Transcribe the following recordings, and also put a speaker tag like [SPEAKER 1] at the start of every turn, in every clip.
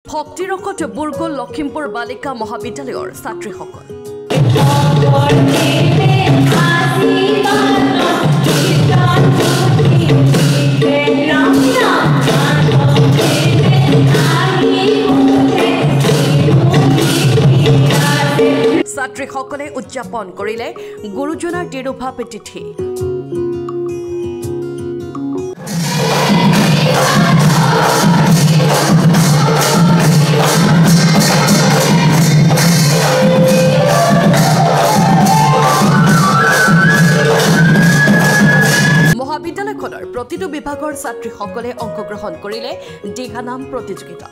[SPEAKER 1] ভক্তিৰকত বুৰগল লখিমপুৰ বালিকা মহাবিদ্যালয়ৰ ছাত্ৰীসকল ছাত্ৰীসকলে উদযাপন কৰিলে গুৰুজনাৰ তিৰুভাৱ তিথি। মহাবিদ্যালয়খনৰ প্ৰতিটো বিভাগৰ ছাত্ৰীসকলে অংশগ্ৰহণ কৰিলে দিহানাম প্ৰতিযোগিতা।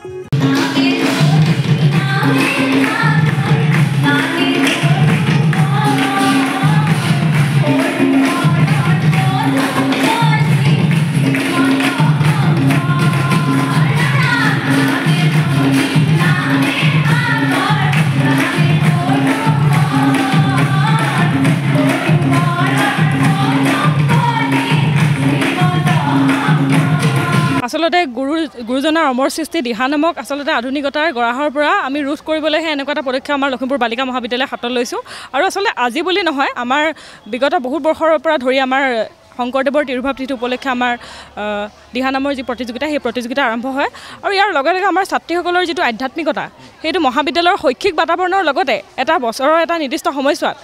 [SPEAKER 2] আচলতে গুৰুজনাৰ অমৰ সৃষ্টি দিহানামক আচলতে আধুনিকতাৰ গৰাহৰ পৰা আমি ৰোধ কৰিবলৈহে এনেকুৱা এটা পদক্ষেপ আমাৰ লখিমপুৰ বালিকা মহাবিদ্যালয়ে হাতত লৈছোঁ। আৰু আচলতে আজি বুলি নহয়, আমাৰ বিগত বহুত বৰ্ষৰ পৰা ধৰি আমাৰ শংকৰদেৱৰ তিৰুভাৱ তিথি উপলক্ষে আমাৰ দিহানামৰ যি প্ৰতিযোগিতা, সেই প্ৰতিযোগিতা আৰম্ভ হয়। আৰু ইয়াৰ লগে লগে আমাৰ ছাত্ৰীসকলৰ যিটো আধ্যাত্মিকতা, সেইটো মহাবিদ্যালয়ৰ শৈক্ষিক বাতাবৰণৰ লগতে এটা বছৰৰ এটা নিৰ্দিষ্ট সময়ছোৱাত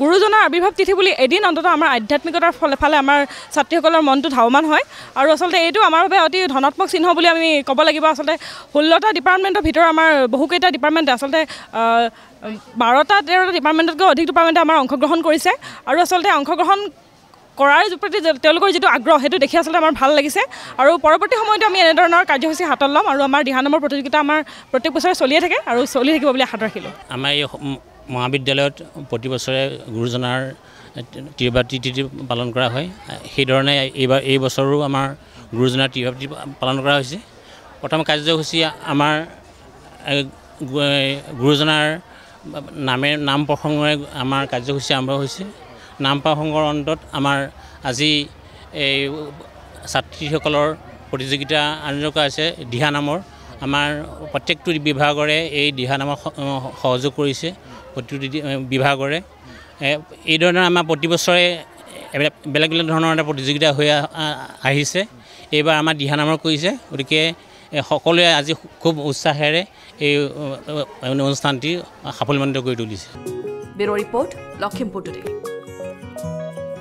[SPEAKER 2] গুৰুজনাৰ আৱিৰ্ভাৱ তিথি বুলি এদিন অন্ততঃ আমাৰ আধ্যাত্মিকতাৰ ফালে আমাৰ ছাত্ৰীসকলৰ মনটো ধাৱমান হয়। আৰু আচলতে এইটো আমাৰ বাবে অতি ধনাত্মক চিহ্ন বুলি আমি ক'ব লাগিব। আচলতে 16টা ডিপাৰ্টমেণ্টৰ ভিতৰত আমাৰ বহুকেইটা ডিপাৰ্টমেণ্টে আচলতে 12টা 13টা ডিপাৰ্টমেণ্টতকৈ অধিক ডিপাৰ্টমেণ্টে আমাৰ অংশগ্ৰহণ কৰিছে। আৰু আচলতে অংশগ্ৰহণ কৰাৰ প্ৰতি তেওঁলোকৰ যিটো আগ্ৰহ, সেইটো দেখি আচলতে আমাৰ ভাল লাগিছে। আৰু পৰৱৰ্তী সময়তো আমি এনেধৰণৰ কাৰ্যসূচী হাতত ল'ম। আৰু আমাৰ দিহানামৰ প্ৰতিযোগিতা আমাৰ প্ৰত্যেক বছৰে চলিয়ে থাকে আৰু চলি থাকিব বুলি আশা ৰাখিলোঁ।
[SPEAKER 3] আমাৰ এই মহাবিদ্যালয়ত প্ৰতি বছৰে গুৰুজনাৰ তিৰুভাৱ তিথি পালন কৰা হয়। সেইধৰণে এই বছৰো আমাৰ গুৰুজনাৰ তিৰুভাৱ তিথি পালন কৰা হৈছে। প্ৰথম কাৰ্যসূচী আমাৰ গুৰুজনাৰ নাম প্ৰসংগৰে আমাৰ কাৰ্যসূচী আৰম্ভ হৈছে। নাম প্ৰসংগৰ অন্তত আমাৰ আজি এই ছাত্ৰীসকলৰ প্ৰতিযোগিতা আয়োজন কৰা হৈছে দিহানামৰ। আমাৰ প্ৰত্যেকটো বিভাগৰে এই দিহানামত সহযোগ কৰিছে, প্ৰতিটো বিভাগৰে। এই ধৰণৰ আমাৰ প্ৰতি বছৰে বেলেগ বেলেগ ধৰণৰ এটা প্ৰতিযোগিতা হৈ আহিছে। এইবাৰ আমাৰ দিহানামৰ কৰিছে, গতিকে সকলোৱে আজি খুব উৎসাহেৰে এই অনুষ্ঠানটি সাফল্যমণ্ডিত কৰি তুলিছে।
[SPEAKER 1] Bureau' report, Lakhimpur today.